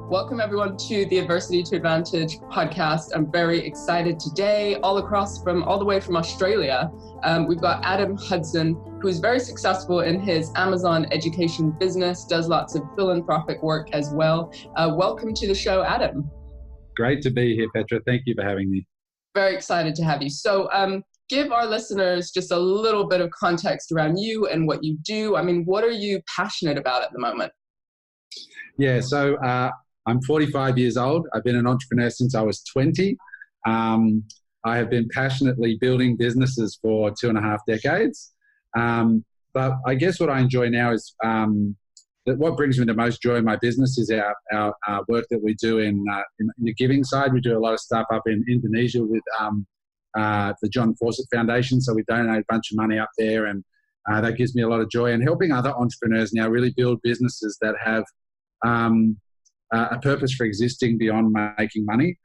Welcome everyone to the Adversity to Advantage podcast. I'm very excited today, all the way from Australia. We've got Adam Hudson, who's very successful in his Amazon education business, does lots of philanthropic work as well. Welcome to the show, Adam. Great to be here, Petra. Thank you for having me. Very excited to have you. So give our listeners just a little bit of context around you and what you do. I mean, what are you passionate about at the moment? Yeah, so I'm 45 years old. I've been an entrepreneur since I was 20. I have been passionately building businesses for 2.5 decades. But I guess what I enjoy now is that what brings me the most joy in my business is our work that we do in the giving side. We do a lot of stuff up in Indonesia with the John Fawcett Foundation. So we donate a bunch of money up there, and that gives me a lot of joy. And helping other entrepreneurs now really build businesses that have a purpose for existing beyond making money.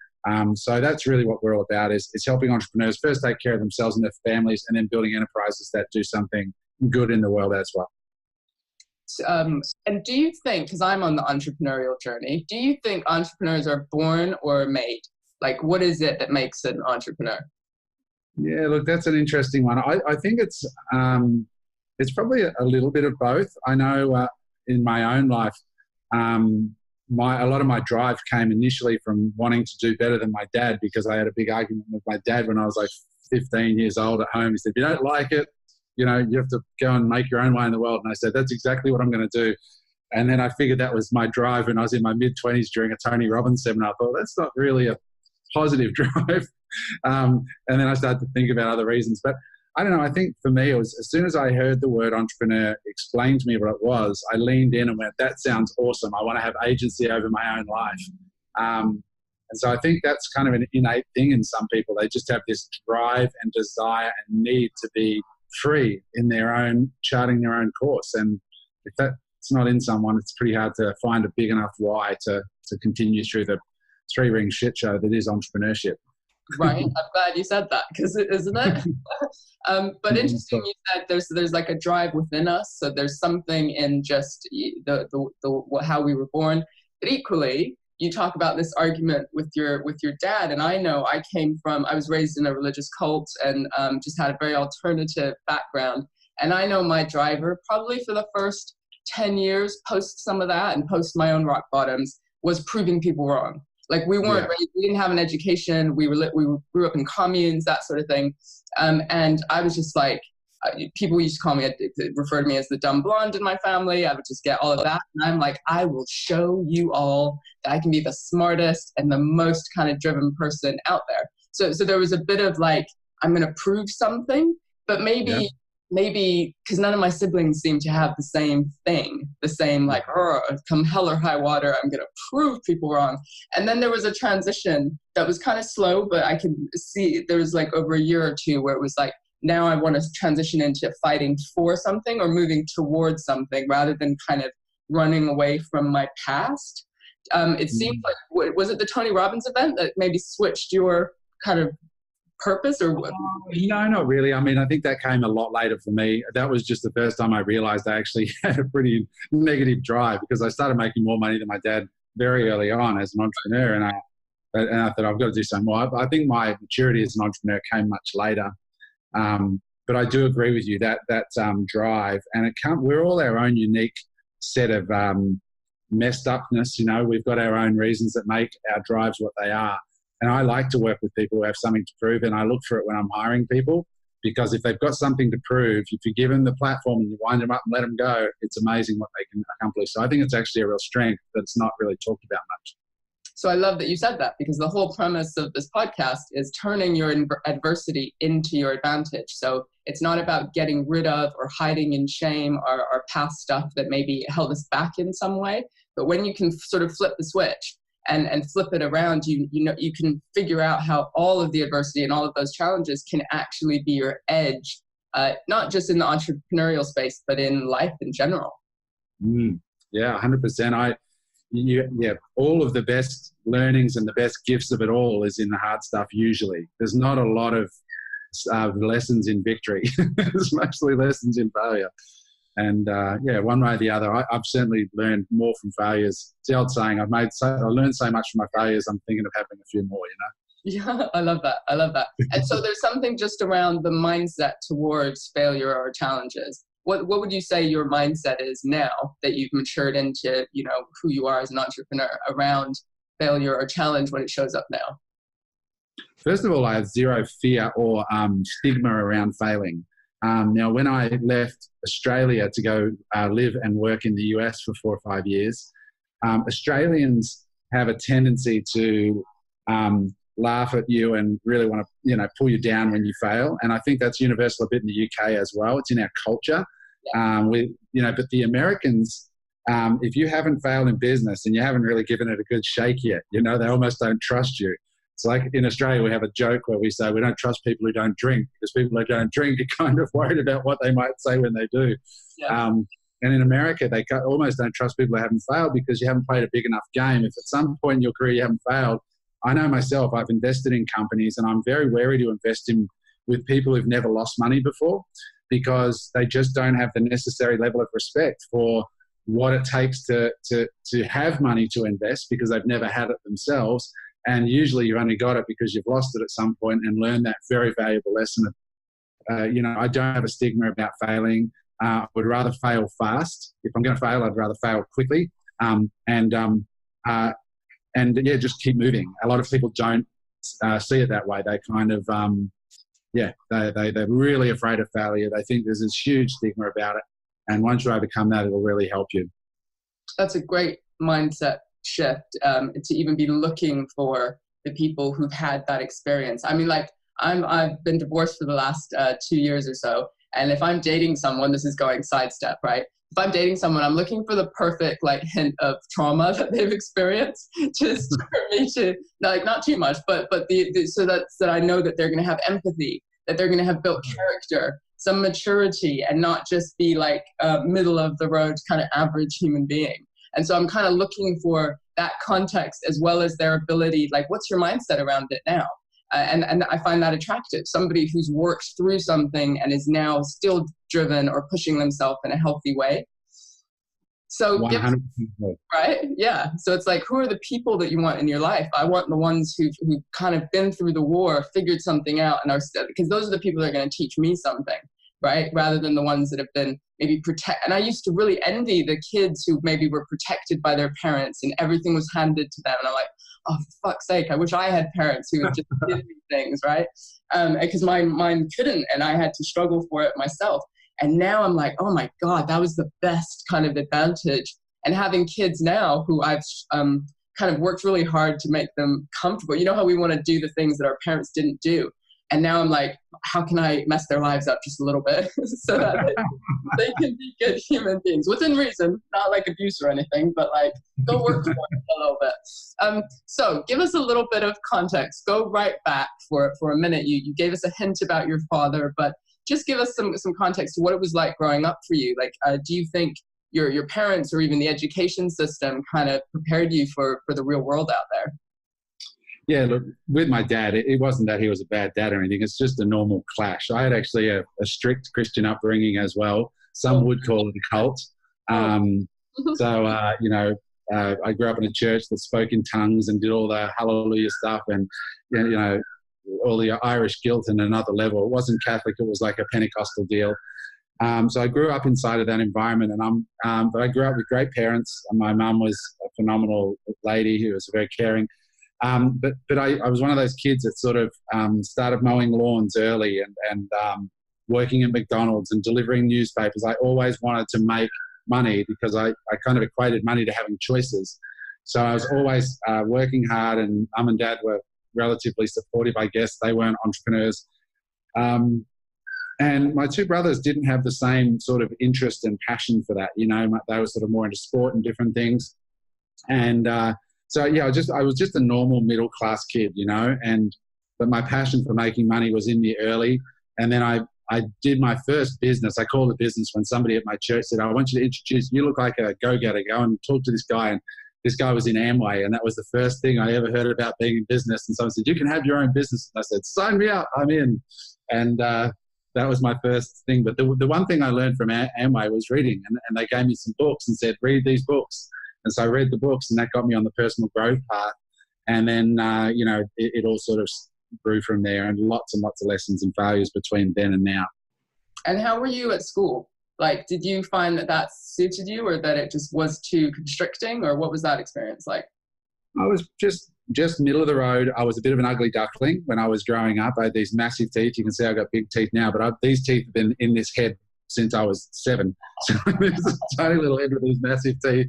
So that's really what we're all about, is helping entrepreneurs first take care of themselves and their families, and then building enterprises that do something good in the world as well. And do you think, because I'm on the entrepreneurial journey, do you think entrepreneurs are born or made? Like, what is it that makes an entrepreneur? Yeah, look, that's an interesting one. I think it's probably a little bit of both. I know in my own life, a lot of my drive came initially from wanting to do better than my dad, because I had a big argument with my dad when I was like 15 years old at home. He said, if you don't like it, you have to go and make your own way in the world. And I said, that's exactly what I'm going to do. And then I figured that was my drive when I was in my mid-20s during a Tony Robbins seminar. I thought, that's not really a positive drive. And then I started to think about other reasons. But I don't know, I think for me, it was as soon as I heard the word entrepreneur explained to me what it was, I leaned in and went, that sounds awesome. I want to have agency over my own life. And so I think that's kind of an innate thing in some people. They just have this drive and desire and need to be free in their own, charting their own course. And if that's not in someone, it's pretty hard to find a big enough why to continue through the three-ring shit show that is entrepreneurship. Right. I'm glad you said that, because isn't it? But interesting, you said there's like a drive within us. So there's something in just how we were born. But equally, you talk about this argument with your dad. And I know I was raised in a religious cult and just had a very alternative background. And I know my driver, probably for the first 10 years, post some of that and post my own rock bottoms, was proving people wrong. Like we weren't raised, we didn't have an education. We grew up in communes, that sort of thing. And I was just like, people used to refer to me as the dumb blonde in my family. I would just get all of that. And I'm like, I will show you all that I can be the smartest and the most kind of driven person out there. So there was a bit of like, I'm going to prove something, but maybe because none of my siblings seem to have the same thing, like, come hell or high water, I'm going to prove people wrong. And then there was a transition that was kind of slow, but I could see there was like over a year or two where it was like, now I want to transition into fighting for something or moving towards something rather than kind of running away from my past. It seemed like, was it the Tony Robbins event that maybe switched your kind of purpose or what? No, not really. I mean, I think that came a lot later for me. That was just the first time I realized I actually had a pretty negative drive, because I started making more money than my dad very early on as an entrepreneur. And I thought, I've got to do something more. I think my maturity as an entrepreneur came much later. But I do agree with you that drive, and we're all our own unique set of messed upness. We've got our own reasons that make our drives what they are. And I like to work with people who have something to prove, and I look for it when I'm hiring people, because if they've got something to prove, if you give them the platform and you wind them up and let them go, it's amazing what they can accomplish. So I think it's actually a real strength that's not really talked about much. So I love that you said that, because the whole premise of this podcast is turning your adversity into your advantage. So it's not about getting rid of or hiding in shame or past stuff that maybe held us back in some way. But when you can sort of flip the switch and flip it around, you can figure out how all of the adversity and all of those challenges can actually be your edge, not just in the entrepreneurial space, but in life in general. Yeah, 100%. All of the best learnings and the best gifts of it all is in the hard stuff usually. There's not a lot of lessons in victory. There's mostly lessons in failure. And yeah, one way or the other, I've certainly learned more from failures. It's the old saying, I learned so much from my failures, I'm thinking of having a few more, you know? Yeah, I love that. I love that. And so there's something just around the mindset towards failure or challenges. What would you say your mindset is now that you've matured into, you know, who you are as an entrepreneur around failure or challenge when it shows up now? First of all, I have zero fear or stigma around failing. Now, when I left Australia to go live and work in the US for 4 or 5 years, Australians have a tendency to laugh at you and really want to, you know, pull you down when you fail. And I think that's universal a bit in the UK as well. It's in our culture. Yeah. But the Americans, if you haven't failed in business and you haven't really given it a good shake yet, you know, they almost don't trust you. It's like in Australia, we have a joke where we say we don't trust people who don't drink, because people who don't drink are kind of worried about what they might say when they do. Yeah. And in America, they almost don't trust people who haven't failed because you haven't played a big enough game. If at some point in your career you haven't failed, I know myself, I've invested in companies and I'm very wary to invest in with people who've never lost money before, because they just don't have the necessary level of respect for what it takes to have money to invest, because they've never had it themselves. And usually you've only got it because you've lost it at some point and learned that very valuable lesson. You know, I don't have a stigma about failing. I would rather fail fast. If I'm going to fail, I'd rather fail quickly. And yeah, just keep moving. A lot of people don't see it that way. They kind of, they're really afraid of failure. They think there's this huge stigma about it. And once you overcome that, it'll really help you. That's a great mindset shift, to even be looking for the people who've had that experience. I mean, like, I've been divorced for the last 2 years or so. And if I'm dating someone, this is going sidestep, right? If I'm dating someone, I'm looking for the perfect like hint of trauma that they've experienced, just for me to, like, not too much, but so that I know that they're going to have empathy, that they're going to have built character, some maturity, and not just be like middle of the road kind of average human being. And so I'm kind of looking for that context as well as their ability, like, what's your mindset around it now? And I find that attractive. Somebody who's worked through something and is now still driven or pushing themselves in a healthy way. So, 100%. Right? Yeah. So it's like, who are the people that you want in your life? I want the ones who've kind of been through the war, figured something out, and are still, because those are the people that are going to teach me something, right? Rather than the ones that have been maybe and I used to really envy the kids who maybe were protected by their parents and everything was handed to them. And I'm like, oh, for fuck's sake, I wish I had parents who would just give me things, right? Because mine couldn't, and I had to struggle for it myself. And now I'm like, oh my God, that was the best kind of advantage. And having kids now who I've kind of worked really hard to make them comfortable. You know how we want to do the things that our parents didn't do. And now I'm like, how can I mess their lives up just a little bit so that they can be good human beings within reason, not like abuse or anything, but like go work for it a little bit. So give us a little bit of context. Go right back for a minute. You gave us a hint about your father, but just give us some context to what it was like growing up for you. Like, do you think your parents or even the education system kind of prepared you for the real world out there? Yeah, look, with my dad, it wasn't that he was a bad dad or anything. It's just a normal clash. I had actually a strict Christian upbringing as well. Some would call it a cult. So, I grew up in a church that spoke in tongues and did all the hallelujah stuff and, you know, all the Irish guilt in another level. It wasn't Catholic. It was like a Pentecostal deal. So I grew up inside of that environment, and but I grew up with great parents. My mum was a phenomenal lady who was very caring. But I was one of those kids that sort of started mowing lawns early and working at McDonald's and delivering newspapers. I always wanted to make money because I kind of equated money to having choices. So I was always working hard, and mum and dad were relatively supportive, I guess. They weren't entrepreneurs. And my two brothers didn't have the same sort of interest and passion for that. You know, they were sort of more into sport and different things. And so, yeah, I was just a normal middle class kid, you know, but my passion for making money was in me early. And then I did my first business. I called it business when somebody at my church said, I want you to introduce, you look like a go-getter, go and talk to this guy. And this guy was in Amway, and that was the first thing I ever heard about being in business. And someone said, you can have your own business. And I said, sign me up, I'm in. And that was my first thing. But the one thing I learned from Amway was reading, and they gave me some books and said, read these books. And so I read the books, and that got me on the personal growth path. And then, it all sort of grew from there, and lots of lessons and failures between then and now. And how were you at school? Like, did you find that suited you, or that it just was too constricting, or what was that experience like? I was just middle of the road. I was a bit of an ugly duckling when I was growing up. I had these massive teeth. You can see I've got big teeth now, but these teeth have been in this head since I was 7. So there's a tiny little head with these massive teeth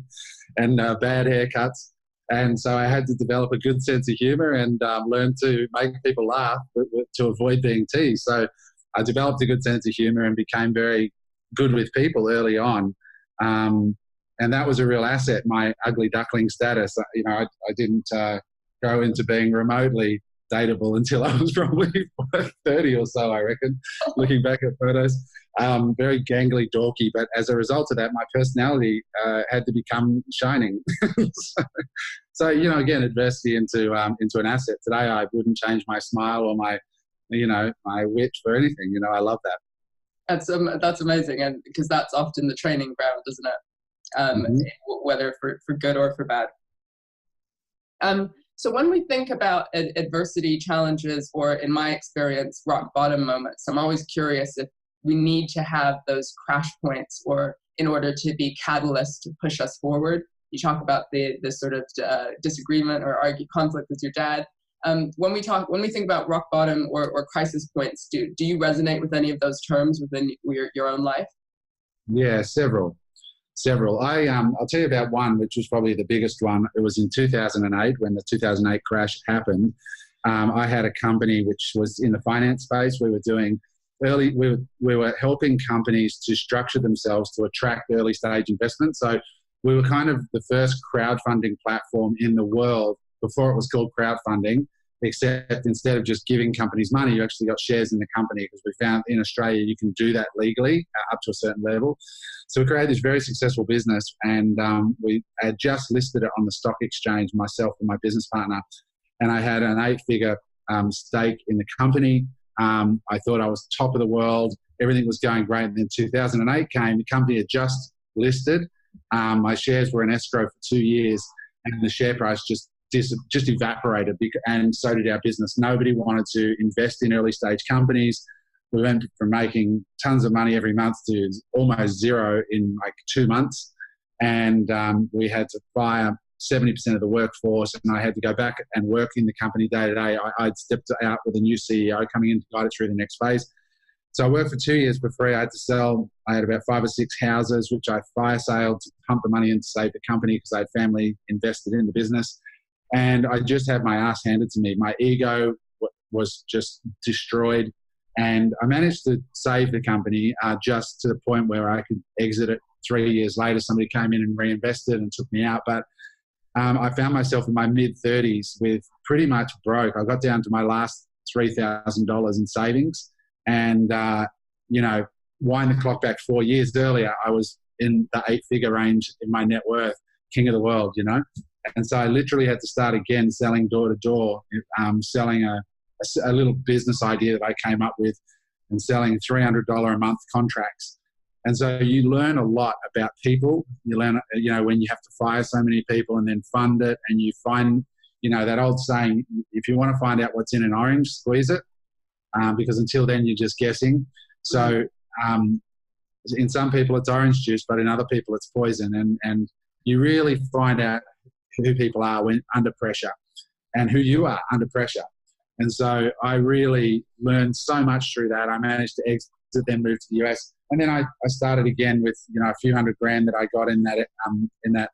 and bad haircuts. And so I had to develop a good sense of humor and learn to make people laugh to avoid being teased. So I developed a good sense of humor and became very good with people early on. And that was a real asset, my ugly duckling status. I didn't go into being remotely dateable until I was probably 30 or so, I reckon, looking back at photos. Very gangly, dorky, but as a result of that, my personality had to become shining. so again, adversity into an asset. Today, I wouldn't change my smile or my wit for anything. I love that. That's amazing, and because that's often the training ground, isn't it? Whether for good or for bad. So when we think about adversity, challenges, or in my experience, rock bottom moments, I'm always curious if we need to have those crash points or in order to be catalysts to push us forward. You talk about the sort of disagreement or conflict with your dad. When we think about rock bottom or crisis points, do you resonate with any of those terms within your own life? Yeah, several. I'll tell you about one, which was probably the biggest one. It was in 2008 when the 2008 crash happened. I had a company which was in the finance space. We were doing we were helping companies to structure themselves to attract early stage investment. So we were kind of the first crowdfunding platform in the world before it was called crowdfunding, except instead of just giving companies money, you actually got shares in the company, because we found in Australia you can do that legally up to a certain level. So we created this very successful business, and we had just listed it on the stock exchange, myself and my business partner, and I had an 8-figure stake in the company. I thought I was top of the world. Everything was going great. And then 2008 came, the company had just listed. My shares were in escrow for 2 years, and the share price just evaporated, and so did our business. Nobody wanted to invest in early stage companies. We went from making tons of money every month to almost zero in like 2 months. And we had to fire 70% of the workforce, and I had to go back and work in the company day to day. I'd stepped out with a new CEO coming in to guide it through the next phase. So I worked for 2 years for free. I had to sell. I had about 5 or 6 houses, which I fire saled to pump the money in to save the company, because I had family invested in the business. And I just had my ass handed to me. My ego was just destroyed. And I managed to save the company just to the point where I could exit it 3 years later. Somebody came in and reinvested and took me out. But I found myself in my mid-30s with pretty much broke. I got down to my last $3,000 in savings. And, wind the clock back 4 years earlier, I was in the 8-figure range in my net worth, king of the world, And so I literally had to start again selling door to door, selling a little business idea that I came up with, and selling $300 a month contracts. And so you learn a lot about people. You learn, when you have to fire so many people and then fund it, and you find, that old saying, if you want to find out what's in an orange, squeeze it, because until then you're just guessing. So in some people it's orange juice, but in other people it's poison. And you really find out who people are when under pressure, and who you are under pressure. And so I really learned so much through that. I managed to exit, then move to the US. And then I started again with, a few $100,000 that I got in that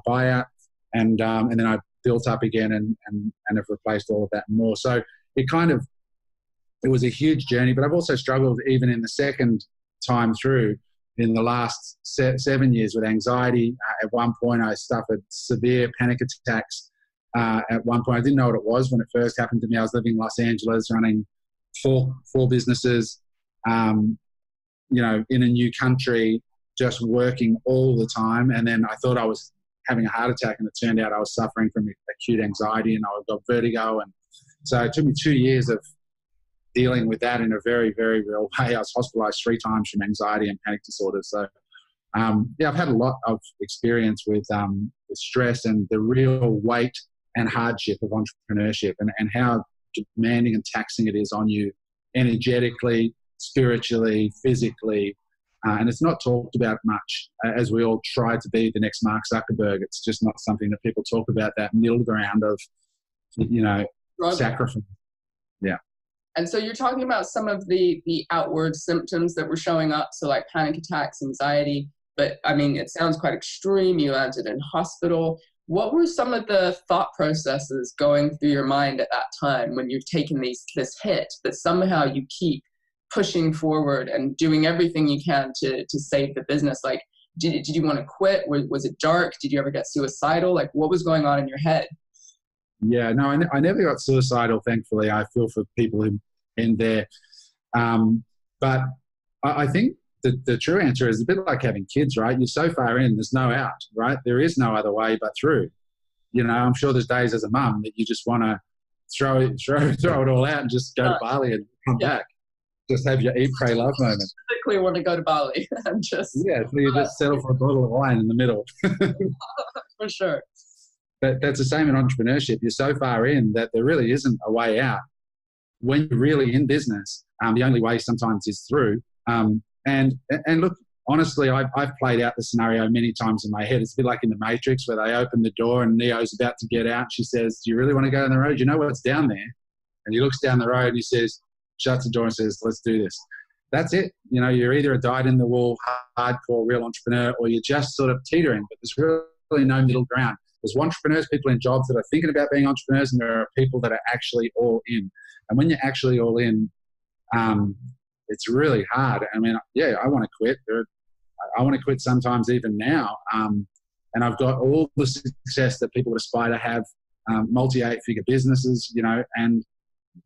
buyout. And then I built up again and have replaced all of that and more. So it was a huge journey, but I've also struggled even in the second time through in the last 7 years with anxiety. At one point I suffered severe panic attacks. At one point I didn't know what it was when it first happened to me. I was living in Los Angeles running four businesses, in a new country, just working all the time. And then I thought I was having a heart attack, and it turned out I was suffering from acute anxiety, and I got vertigo. And so it took me 2 years of dealing with that in a very, very real way. I was hospitalized 3 times from anxiety and panic disorder. So, yeah, I've had a lot of experience with stress and the real weight and hardship of entrepreneurship, and how demanding and taxing it is on you energetically, spiritually, physically. And it's not talked about much, as we all try to be the next Mark Zuckerberg. It's just not something that people talk about, that middle ground of, sacrifice. Yeah. And so you're talking about some of the outward symptoms that were showing up, so like panic attacks, anxiety, but I mean, it sounds quite extreme. You landed in hospital. What were some of the thought processes going through your mind at that time when you've taken this hit, but somehow you keep pushing forward and doing everything you can to save the business? Like, did you want to quit? Was it dark? Did you ever get suicidal? Like, what was going on in your head? Yeah, no, I never got suicidal, thankfully. I feel for people who in there. But I think the true answer is a bit like having kids, right? You're so far in, there's no out, right? There is no other way but through. I'm sure there's days as a mum that you just want to throw it all out and just go to Bali and come back. Just have your eat, pray, love moment. Typically want to go to Bali and just... Yeah, so you just settle for a bottle of wine in the middle. For sure. But that's the same in entrepreneurship. You're so far in that there really isn't a way out. When you're really in business, the only way sometimes is through. And look, honestly, I've played out the scenario many times in my head. It's a bit like in The Matrix, where they open the door and Neo's about to get out. She says, "Do you really want to go down the road? You know what's down there?" And he looks down the road and he says, shuts the door and says, "Let's do this." That's it. You're either a dyed-in-the-wool, hardcore, real entrepreneur, or you're just sort of teetering. But there's really no middle ground. There's entrepreneurs, people in jobs that are thinking about being entrepreneurs, and there are people that are actually all in. And when you're actually all in, it's really hard. I mean, yeah, I want to quit. I want to quit sometimes even now. And I've got all the success that people aspire to have, multi-8-figure businesses,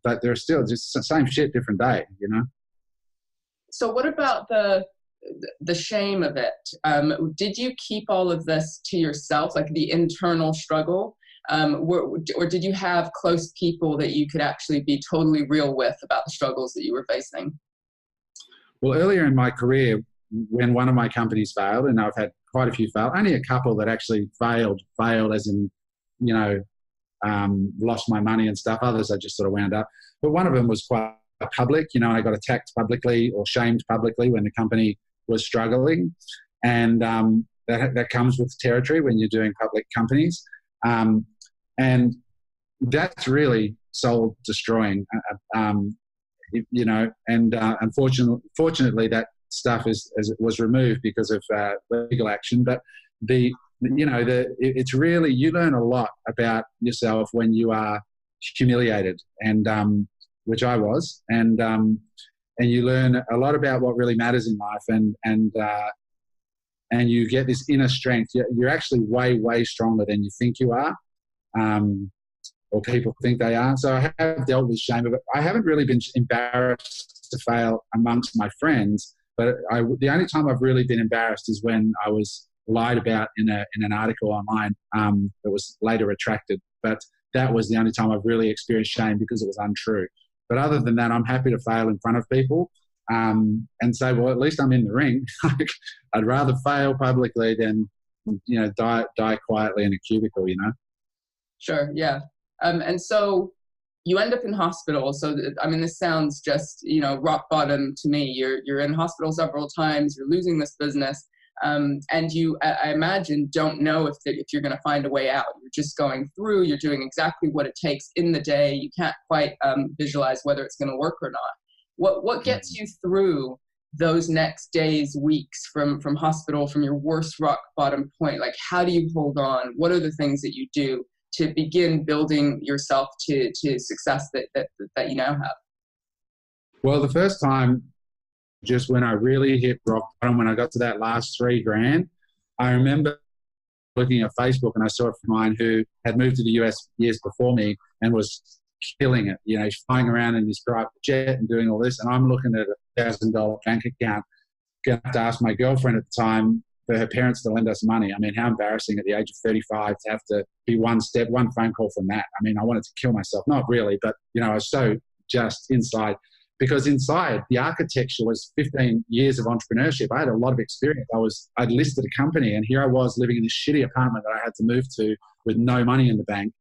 but they're still just the same shit, different day, So what about the shame of it? Did you keep all of this to yourself, like the internal struggle? Or did you have close people that you could actually be totally real with about the struggles that you were facing? Well, earlier in my career, when one of my companies failed, and I've had quite a few fail, only a couple that actually failed as in, lost my money and stuff. Others I just sort of wound up. But one of them was quite public. I got attacked publicly or shamed publicly when the company was struggling. And that comes with territory when you're doing public companies. And that's really soul destroying, and unfortunately that stuff was removed because of legal action. But it's really, you learn a lot about yourself when you are humiliated, and which I was, and you learn a lot about what really matters in life, and you get this inner strength. You're actually way, way stronger than you think you are, or people think they are. So I have dealt with shame of it. I haven't really been embarrassed to fail amongst my friends, but the only time I've really been embarrassed is when I was lied about in an article online that was later retracted. But that was the only time I've really experienced shame because it was untrue. But other than that, I'm happy to fail in front of people and say, well, at least I'm in the ring. I'd rather fail publicly than, die quietly in a cubicle, Sure, yeah. And so you end up in hospital. So, this sounds just, rock bottom to me. You're in hospital several times, you're losing this business. And you, I imagine, don't know if you're going to find a way out. You're just going through, you're doing exactly what it takes in the day. You can't quite visualize whether it's going to work or not. What gets you through those next days, weeks from hospital, from your worst rock bottom point? Like, how do you hold on? What are the things that you do to begin building yourself to success that you now have? Well, the first time, just when I really hit rock bottom, when I got to that last $3,000, I remember looking at Facebook and I saw a friend of mine who had moved to the US years before me and was killing it. He's flying around in his private jet and doing all this. And I'm looking at a $1,000 bank account. Going to have to ask my girlfriend at the time for her parents to lend us money. How embarrassing at the age of 35 to have to be one phone call from that. I wanted to kill myself. Not really, but, I was so just inside. because inside the architecture was 15 years of entrepreneurship. I had a lot of experience. I'd listed a company, and here I was living in this shitty apartment that I had to move to with no money in the bank.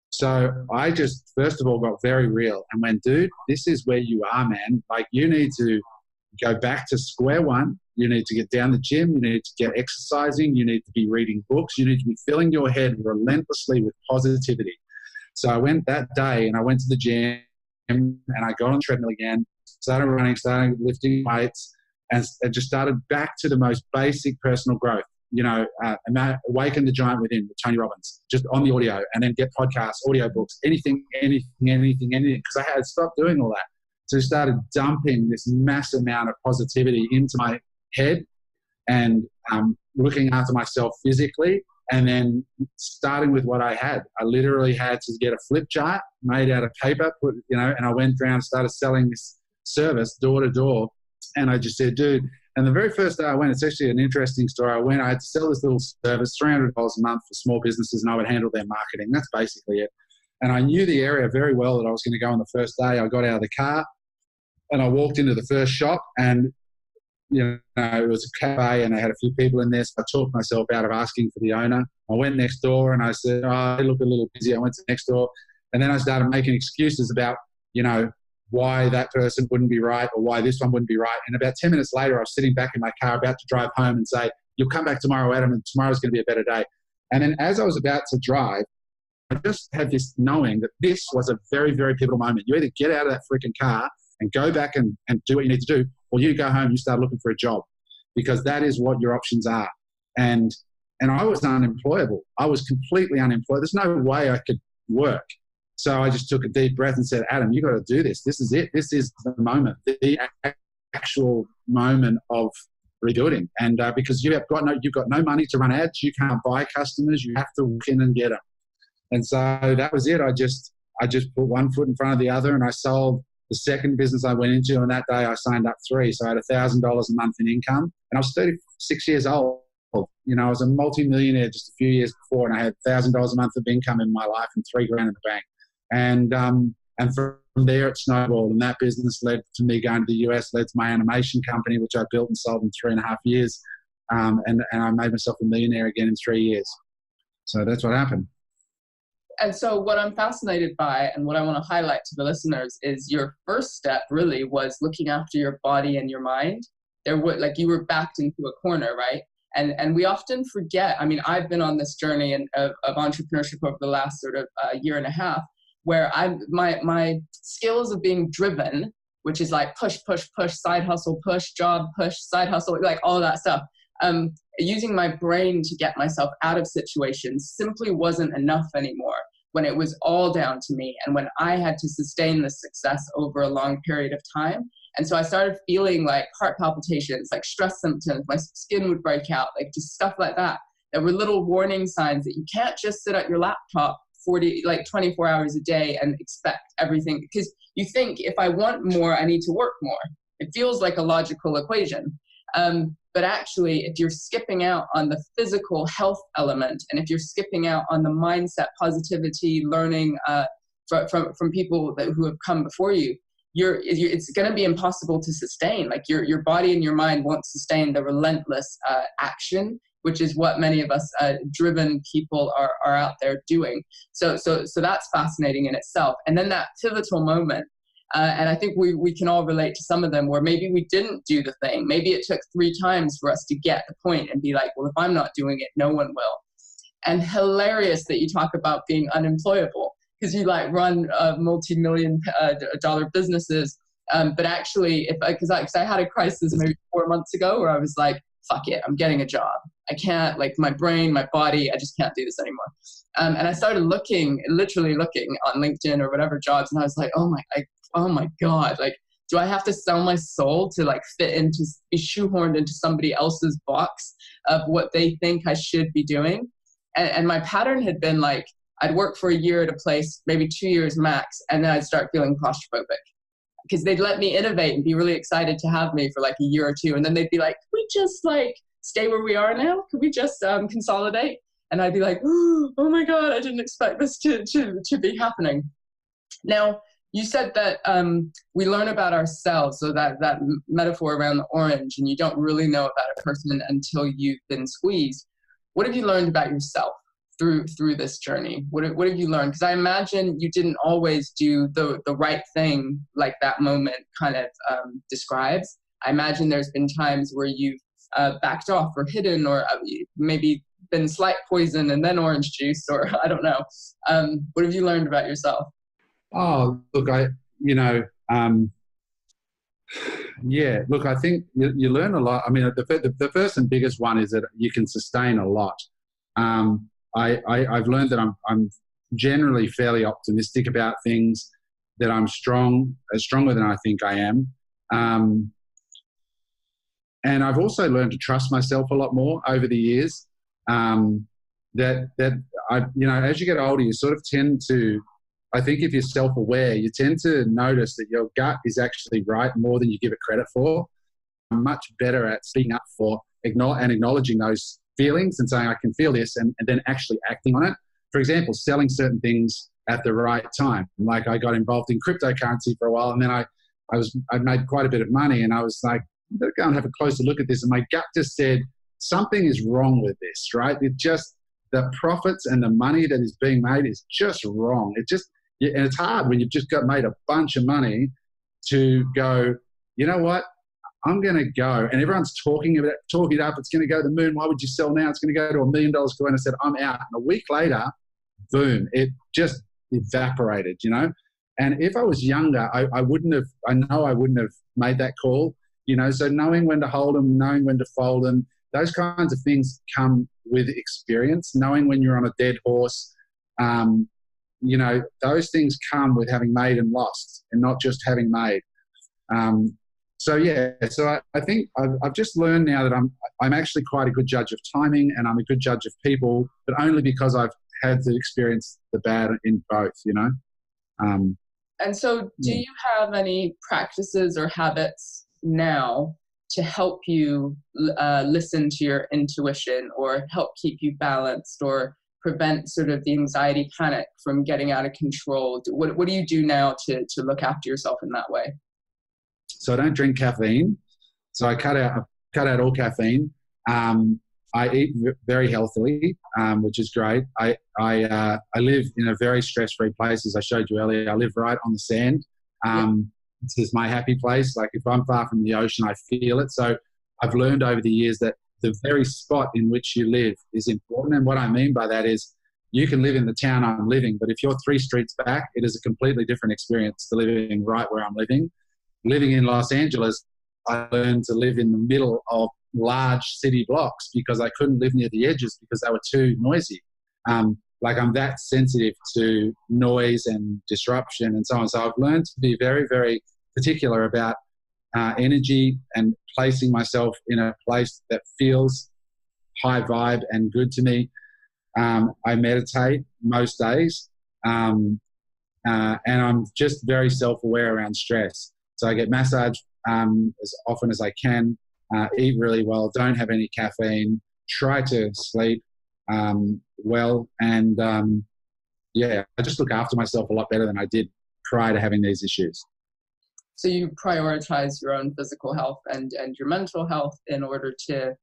So I just, first of all, got very real and went, dude, this is where you are, man. Like, you need to go back to square one. You need to get down the gym. You need to get exercising. You need to be reading books. You need to be filling your head relentlessly with positivity. So I went that day and I went to the gym and I got on the treadmill again, started running, started lifting weights, and just started back to the most basic personal growth. Awaken the Giant Within with Tony Robbins, just on the audio, and then get podcasts, audio books, anything, because I had stopped doing all that. So I started dumping this mass amount of positivity into my head and looking after myself physically, and then starting with what I had. I literally had to get a flip chart made out of paper, and I went around and started selling this service door to door. And I just said, dude, and the very first day I went, it's actually an interesting story. I had to sell this little service, $300 a month for small businesses, and I would handle their marketing. That's basically it. And I knew the area very well that I was going to go on the first day. I got out of the car and I walked into the first shop, and it was a cafe and they had a few people in there. So I talked myself out of asking for the owner. I went next door and I said, I look a little busy. I went to next door, and then I started making excuses about, why that person wouldn't be right or why this one wouldn't be right. And about 10 minutes later, I was sitting back in my car about to drive home and say, you'll come back tomorrow, Adam, and tomorrow's going to be a better day. And then as I was about to drive, I just had this knowing that this was a very, very pivotal moment. You either get out of that freaking car and go back and do what you need to do, or you go home and you start looking for a job, because that is what your options are. And I was unemployable. I was completely unemployed. There's no way I could work. So I just took a deep breath and said, Adam, you got to do this. This is it. This is the moment, the actual moment of rebuilding. And because you've got no money to run ads, you can't buy customers. You have to walk in and get them. And so that was it. I just put one foot in front of the other, and I sold the second business I went into. And that day I signed up 3. So I had $1,000 a month in income, and I was 36 years old. I was a multi-millionaire just a few years before, and I had $1,000 a month of income in my life and $3,000 in the bank. And from there it snowballed, and that business led to me going to the US, led to my animation company, which I built and sold in 3.5 years. And I made myself a millionaire again in 3 years. So that's what happened. And so what I'm fascinated by, and what I want to highlight to the listeners, is your first step really was looking after your body and your mind. You were backed into a corner, right? And we often forget. I mean, I've been on this journey of entrepreneurship over the last sort of year and a half, where my skills of being driven, which is like push, side hustle, push, job, push, side hustle, like all that stuff. Using my brain to get myself out of situations simply wasn't enough anymore when it was all down to me, and when I had to sustain the success over a long period of time. And so I started feeling like heart palpitations, like stress symptoms, my skin would break out, like just stuff like that. There were little warning signs that you can't just sit at your laptop 24 hours a day and expect everything. Because you think, if I want more, I need to work more. It feels like a logical equation. But actually, if you're skipping out on the physical health element, and if you're skipping out on the mindset, positivity, learning from people who have come before you, it's going to be impossible to sustain. Like your body and your mind won't sustain the relentless action, which is what many of us driven people are out there doing. So that's fascinating in itself. And then that pivotal moment, and I think we can all relate to some of them, where maybe we didn't do the thing. Maybe it took 3 times for us to get the point and be like, well, if I'm not doing it, no one will. And hilarious that you talk about being unemployable, because you run multi-million dollar businesses. But actually, because I had a crisis maybe 4 months ago where I was like, fuck it, I'm getting a job. I can't, my brain, my body, I just can't do this anymore. And I started literally looking on LinkedIn or whatever jobs, and I was like, oh my God, do I have to sell my soul to be shoehorned into somebody else's box of what they think I should be doing? And my pattern had been I'd work for a year at a place, maybe 2 years max, and then I'd start feeling claustrophobic, because they'd let me innovate and be really excited to have me for a year or 2. And then they'd be like, can we just stay where we are now? Could we just consolidate? And I'd be like, oh my God, I didn't expect this to be happening. Now, You said that we learn about ourselves, so that metaphor around the orange, and you don't really know about a person until you've been squeezed. What have you learned about yourself through this journey? What have you learned? Because I imagine you didn't always do the right thing like that moment kind of describes. I imagine there's been times where you've backed off or hidden, or maybe been slight poison and then orange juice, or I don't know. What have you learned about yourself? Oh, look, yeah, look, I think you learn a lot. I mean, the first and biggest one is that you can sustain a lot. I've learned that I'm generally fairly optimistic about things, that I'm stronger than I think I am. And I've also learned to trust myself a lot more over the years. That as you get older, you sort of tend to, I think if you're self-aware, you tend to notice that your gut is actually right more than you give it credit for. I'm much better at speaking up for and acknowledging those feelings and saying, I can feel this, and then actually acting on it. For example, selling certain things at the right time. Like I got involved in cryptocurrency for a while, and then I made quite a bit of money, and I was like, I better go and have a closer look at this. And my gut just said, something is wrong with this, right? The profits and the money that is being made is just wrong. And it's hard when you've just made a bunch of money to go, you know what, I'm going to go. And everyone's talking it up. It's going to go to the moon. Why would you sell now? It's going to go to $1 million coin. I said, I'm out. And a week later, boom, it just evaporated, And if I was younger, I know I wouldn't have made that call, So knowing when to hold them, knowing when to fold them, those kinds of things come with experience. Knowing when you're on a dead horse, those things come with having made and lost, and not just having made. So I think I've just learned now that I'm actually quite a good judge of timing, and I'm a good judge of people, but only because I've had to experience the bad in both, And so do you have any practices or habits now to help you listen to your intuition, or help keep you balanced, or prevent sort of the anxiety panic from getting out of control? What do you do now to look after yourself in that way? So I don't drink caffeine. So I cut out all caffeine. I eat very healthily, which is great. I live in a very stress-free place, as I showed you earlier. I live right on the sand. This is my happy place. Like if I'm far from the ocean, I feel it. So I've learned over the years that the very spot in which you live is important. And what I mean by that is you can live in the town I'm living, but if you're 3 streets back, it is a completely different experience to living right where I'm living. Living in Los Angeles, I learned to live in the middle of large city blocks because I couldn't live near the edges because they were too noisy. Like I'm that sensitive to noise and disruption and so on. So I've learned to be very, very particular about energy and placing myself in a place that feels high vibe and good to me. I meditate most days, and I'm just very self-aware around stress. So I get massage as often as I can, eat really well, don't have any caffeine, try to sleep well, and I just look after myself a lot better than I did prior to having these issues. So you prioritize your own physical health and your mental health in order to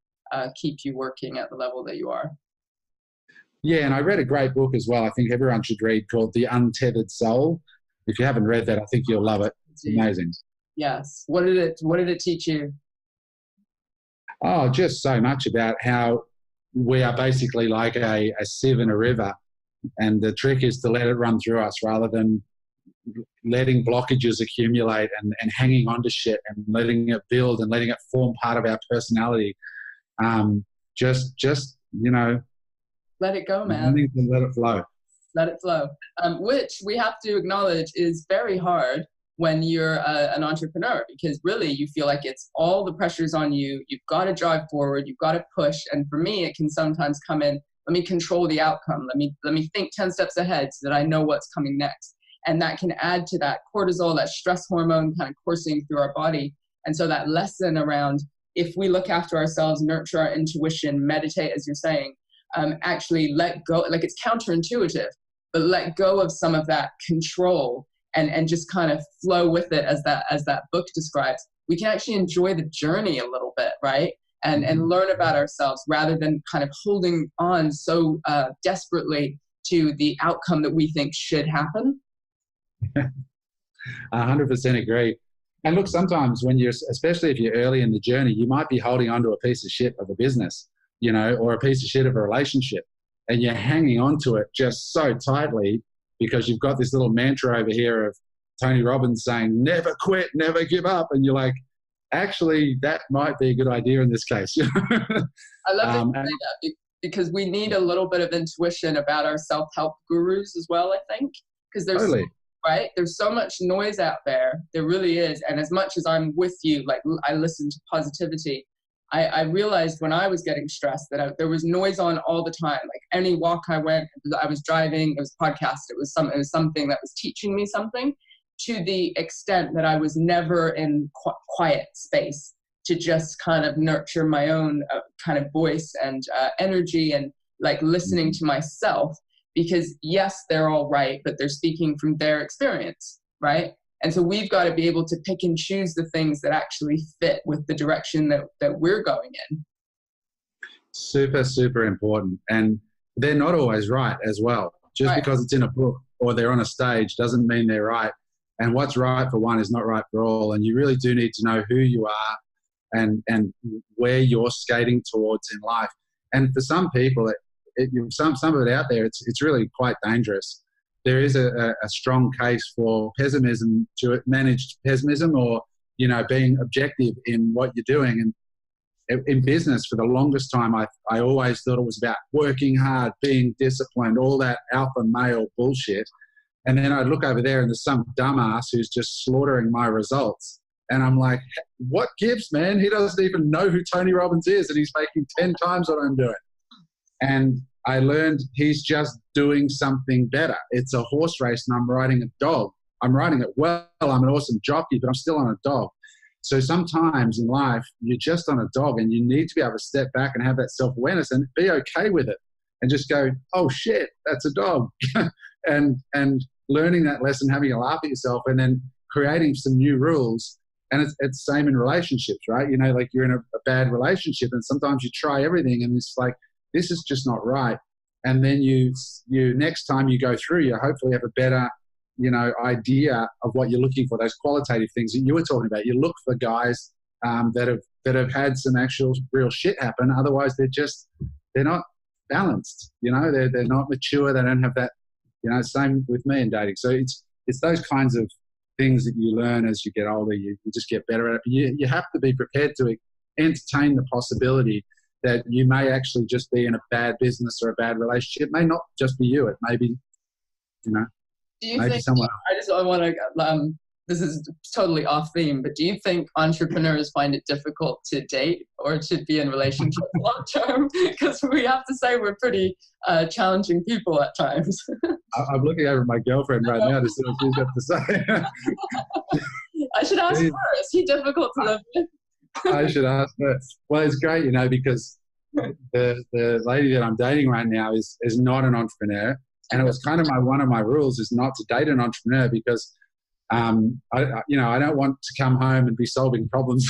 keep you working at the level that you are. Yeah, and I read a great book as well, I think everyone should read, called The Untethered Soul. If you haven't read that, I think you'll love it. It's amazing. Yes. What did it teach you? Oh, just so much about how we are basically like a sieve in a river, and the trick is to let it run through us rather than letting blockages accumulate and hanging on to shit and letting it build and letting it form part of our personality. Just let it go, man. Let it flow. Let it flow. Which we have to acknowledge is very hard when you're an entrepreneur, because really you feel like it's all the pressure's on you. You've got to drive forward. You've got to push. And for me, it can sometimes come in, let me control the outcome. Let me think 10 steps ahead so that I know what's coming next. And that can add to that cortisol, that stress hormone kind of coursing through our body. And so that lesson around, if we look after ourselves, nurture our intuition, meditate, as you're saying, actually let go, like it's counterintuitive, but let go of some of that control and just kind of flow with it as that book describes, we can actually enjoy the journey a little bit, right? And learn about ourselves rather than kind of holding on so desperately to the outcome that we think should happen. 100% agree. And look, sometimes when you're, especially if you're early in the journey, you might be holding on to a piece of shit of a business, you know, or a piece of shit of a relationship, and you're hanging on to it just so tightly because you've got this little mantra over here of Tony Robbins saying, never quit, never give up. And you're like, actually, that might be a good idea in this case. I love that you say that, because we need a little bit of intuition about our self-help gurus as well, I think, because there's totally. Right? There's so much noise out there. There really is. And as much as I'm with you, like I listen to positivity, I realized when I was getting stressed that there was noise on all the time. Like any walk I went, I was driving, it was a podcast, it was something that was teaching me something, to the extent that I was never in quiet space to just kind of nurture my own kind of voice and energy, and like listening to myself. Because yes, they're all right, but they're speaking from their experience, right? And so we've got to be able to pick and choose the things that actually fit with the direction that we're going in. Super, super important. And they're not always right as well. Just because it's in a book or they're on a stage doesn't mean they're right. And what's right for one is not right for all. And you really do need to know who you are and where you're skating towards in life. And for some people, some of it out there, it's really quite dangerous. There is a strong case for pessimism, to managed pessimism, or, you know, being objective in what you're doing. And in business, for the longest time, I always thought it was about working hard, being disciplined, all that alpha male bullshit. And then I'd look over there and there's some dumbass who's just slaughtering my results. And I'm like, what gives, man? He doesn't even know who Tony Robbins is, and he's making 10 times what I'm doing. And I learned he's just doing something better. It's a horse race and I'm riding a dog. I'm riding it well. I'm an awesome jockey, but I'm still on a dog. So sometimes in life, you're just on a dog, and you need to be able to step back and have that self-awareness and be okay with it and just go, oh shit, that's a dog. and learning that lesson, having a laugh at yourself, and then creating some new rules. And it's the same in relationships, right? You know, like you're in a bad relationship and sometimes you try everything and it's like, this is just not right. And then you next time you go through, you hopefully have a better, you know, idea of what you're looking for, those qualitative things that you were talking about. You look for guys that have had some actual real shit happen. Otherwise, they're not balanced. You know, they're not mature. They don't have that. You know, same with me in dating. So it's those kinds of things that you learn as you get older. You just get better at it. But you have to be prepared to entertain the possibility that you may actually just be in a bad business or a bad relationship. It may not just be you. It may be, you know, do you think, someone. I want to, this is totally off theme, but do you think entrepreneurs find it difficult to date or to be in relationships long term? Because we have to say we're pretty challenging people at times. I'm looking over at my girlfriend right now to see what she's got to say. I should ask her, is he difficult to live with? I should ask her. Well, it's great, you know, because the lady that I'm dating right now is not an entrepreneur. And it was kind of one of my rules is not to date an entrepreneur because, I don't want to come home and be solving problems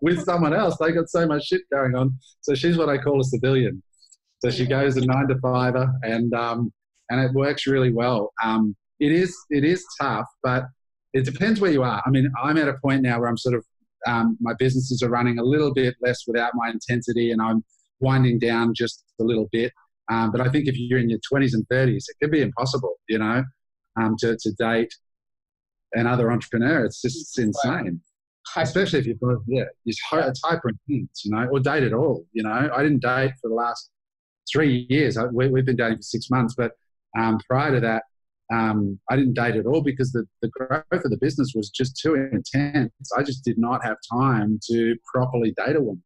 with someone else. They got so much shit going on. So she's what I call a civilian. So she goes a 9-to-5er and it works really well. It is tough, but it depends where you are. I mean, I'm at a point now where I'm sort of, my businesses are running a little bit less without my intensity, and I'm winding down just a little bit. But I think if you're in your 20s and 30s, it could be impossible, you know, to date another entrepreneur. It's insane. Especially if it's hyper intense, you know, or date at all. You know, I didn't date for the last 3 years. We've been dating for 6 months, but prior to that, I didn't date at all because the growth of the business was just too intense. I just did not have time to properly date a woman.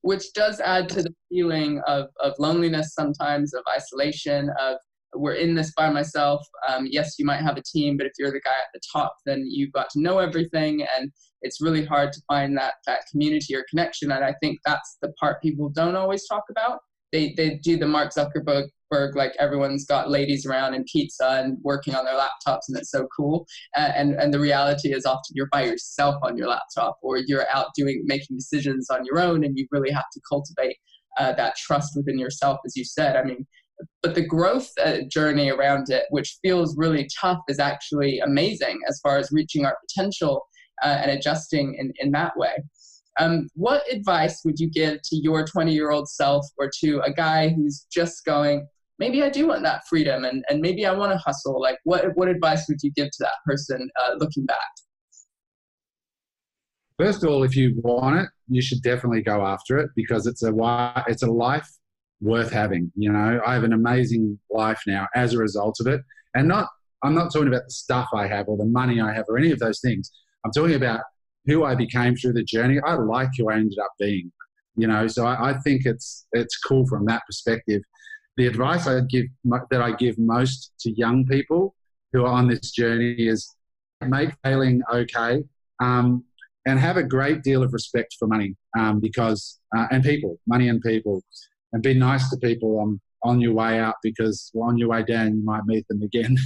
Which does add to the feeling of loneliness sometimes, of isolation, of we're in this by myself. Yes, you might have a team, but if you're the guy at the top, then you've got to know everything, and it's really hard to find that community or connection. And I think that's the part people don't always talk about. they do the Mark Zuckerberg, like everyone's got ladies around and pizza and working on their laptops, and it's so cool. And the reality is often you're by yourself on your laptop, or you're out making decisions on your own, and you really have to cultivate that trust within yourself, as you said. I mean, but the growth journey around it, which feels really tough, is actually amazing as far as reaching our potential and adjusting in that way. What advice would you give to your 20-year-old self, or to a guy who's just going, maybe I do want that freedom, and maybe I want to hustle? Like, what advice would you give to that person looking back? First of all, if you want it, you should definitely go after it, because it's a life worth having. You know, I have an amazing life now as a result of it. And I'm not talking about the stuff I have or the money I have or any of those things. I'm talking about who I became through the journey. I like who I ended up being, you know, so I think it's cool from that perspective. The advice that I give most to young people who are on this journey is make failing okay, and have a great deal of respect for money, because and people, money and people, and be nice to people on your way out, because on your way down you might meet them again.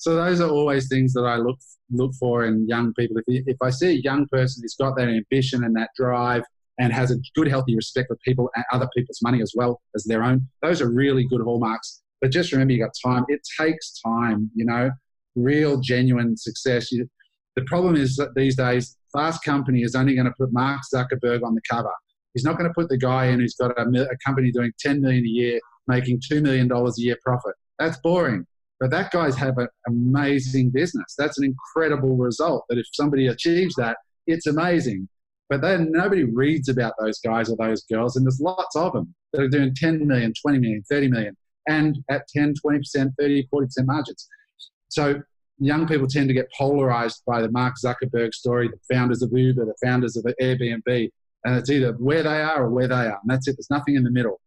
So those are always things that I look for in young people. If I see a young person who's got that ambition and that drive and has a good, healthy respect for people and other people's money as well as their own, those are really good hallmarks. But just remember, you got time. It takes time, you know, real, genuine success. The problem is that these days, Fast Company is only going to put Mark Zuckerberg on the cover. He's not going to put the guy in who's got a company doing $10 million a year, making $2 million a year profit. That's boring. But that guy's have an amazing business. That's an incredible result, that if somebody achieves that, it's amazing. But then nobody reads about those guys or those girls, and there's lots of them that are doing 10 million, 20 million, 30 million, and at 10, 20%, 30, 40% margins. So young people tend to get polarized by the Mark Zuckerberg story, the founders of Uber, the founders of Airbnb, and it's either where they are or where they are, and that's it. There's nothing in the middle.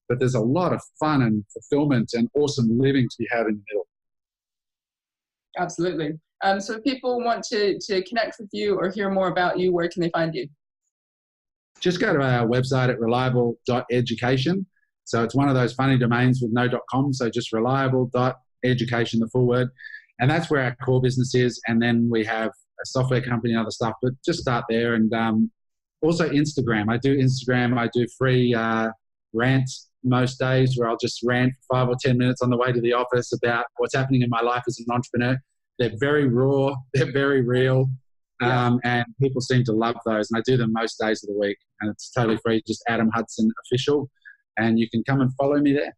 But there's a lot of fun and fulfillment and awesome living to be had in the middle. Absolutely. So if people want to connect with you or hear more about you, where can they find you? Just go to our website at reliable.education. So it's one of those funny domains with no .com. So just reliable.education, the full word. And that's where our core business is. And then we have a software company and other stuff, but just start there. And also Instagram. I do Instagram. I do free rants most days, where I'll just rant for 5 or 10 minutes on the way to the office about what's happening in my life as an entrepreneur. They're very raw, they're very real, and people seem to love those. And I do them most days of the week, and it's totally free. Just Adam Hudson Official, and you can come and follow me there.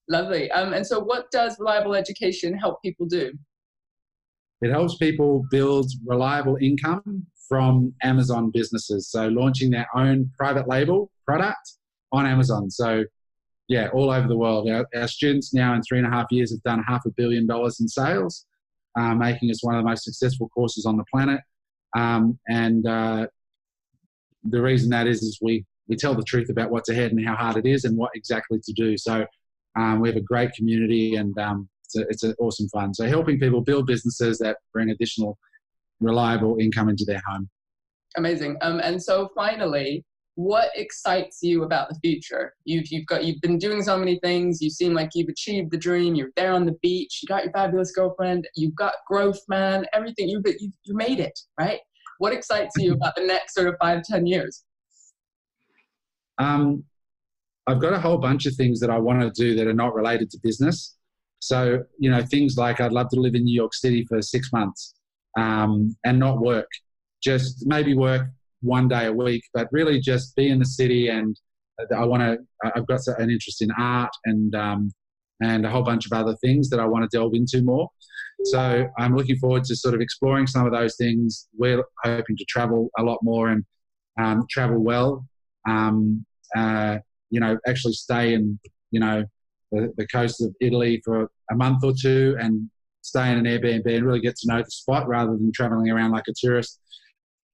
Lovely. And so what does Reliable Education help people do? It helps people build reliable income from Amazon businesses. So launching their own private label product on Amazon. So yeah, all over the world. Our students now in 3.5 years have done $500 million in sales, making us one of the most successful courses on the planet. And the reason that is we tell the truth about what's ahead and how hard it is and what exactly to do. So we have a great community, and it's an awesome fun. So helping people build businesses that bring additional reliable income into their home. Amazing. And so finally, what excites you about the future? You've been doing so many things. You seem like you've achieved the dream. You're there on the beach. You got your fabulous girlfriend. You've got growth, man. Everything. You made it, right? What excites you about the next sort of 5-10 years? I've got a whole bunch of things that I want to do that are not related to business. So, you know, things like I'd love to live in New York City for 6 months and not work. Just maybe work 1 day a week, but really just be in the city. And I've got an interest in art and a whole bunch of other things that I want to delve into more. So I'm looking forward to sort of exploring some of those things. We're hoping to travel a lot more and travel well. You know, actually stay in, you know, the coast of Italy for a month or two and stay in an Airbnb and really get to know the spot rather than traveling around like a tourist.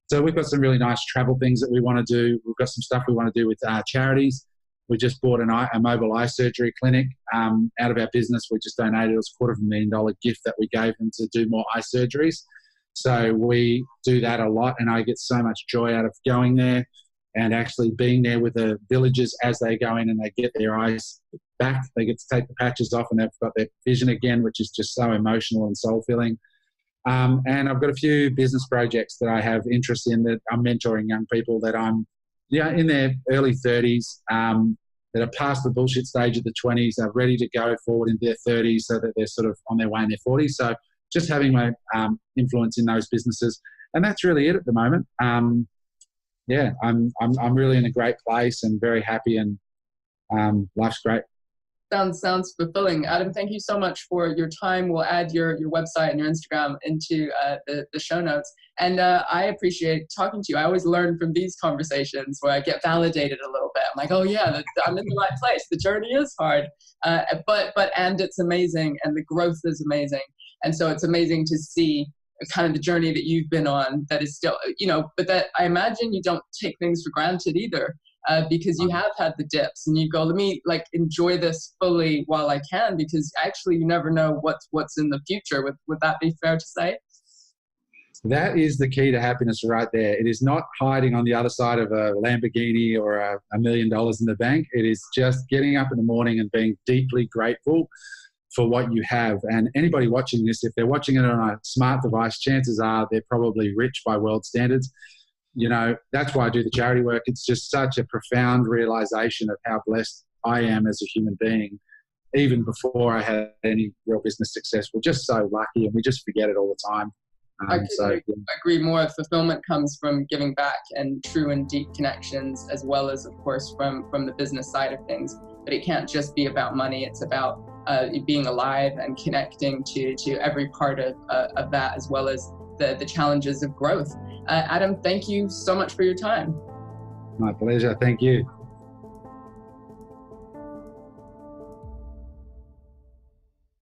So we've got some really nice travel things that we want to do. We've got some stuff we want to do with charities. We just bought a mobile eye surgery clinic out of our business. We just donated. It was $250,000 gift that we gave them to do more eye surgeries. So we do that a lot, and I get so much joy out of going there. and actually being there with the villagers as they go in and they get their eyes back. They get to take the patches off and they've got their vision again, which is just so emotional and soul-filling. And I've got a few business projects that I have interest in that I'm mentoring young people that I'm in their early 30s, that are past the bullshit stage of the 20s, are ready to go forward into their 30s so that they're sort of on their way in their 40s. So just having my influence in those businesses. And that's really it at the moment. I'm really in a great place and very happy, and life's great. Sounds fulfilling. Adam, thank you so much for your time. We'll add your website and your Instagram into the show notes. And I appreciate talking to you. I always learn from these conversations where I get validated a little bit. I'm like, oh yeah, I'm in the right place. The journey is hard, but it's amazing, and the growth is amazing. And so it's amazing to see kind of the journey that you've been on that is still, but that I imagine you don't take things for granted either. Because you have had the dips, and you go, let me enjoy this fully while I can, because actually you never know what's in the future. Would that be fair to say? That is the key to happiness right there. It is not hiding on the other side of a Lamborghini or $1 million in the bank. It is just getting up in the morning and being deeply grateful for what you have. And anybody watching this, if they're watching it on a smart device, chances are they're probably rich by world standards. That's why I do the charity work. It's just such a profound realization of how blessed I am as a human being, even before I had any real business success. We're just so lucky, and we just forget it all the time. I agree more. Fulfillment comes from giving back and true and deep connections, as well as, of course, from the business side of things. But it can't just be about money. It's about being alive and connecting to every part of that, as well as the challenges of growth. Adam, thank you so much for your time. My pleasure. Thank you.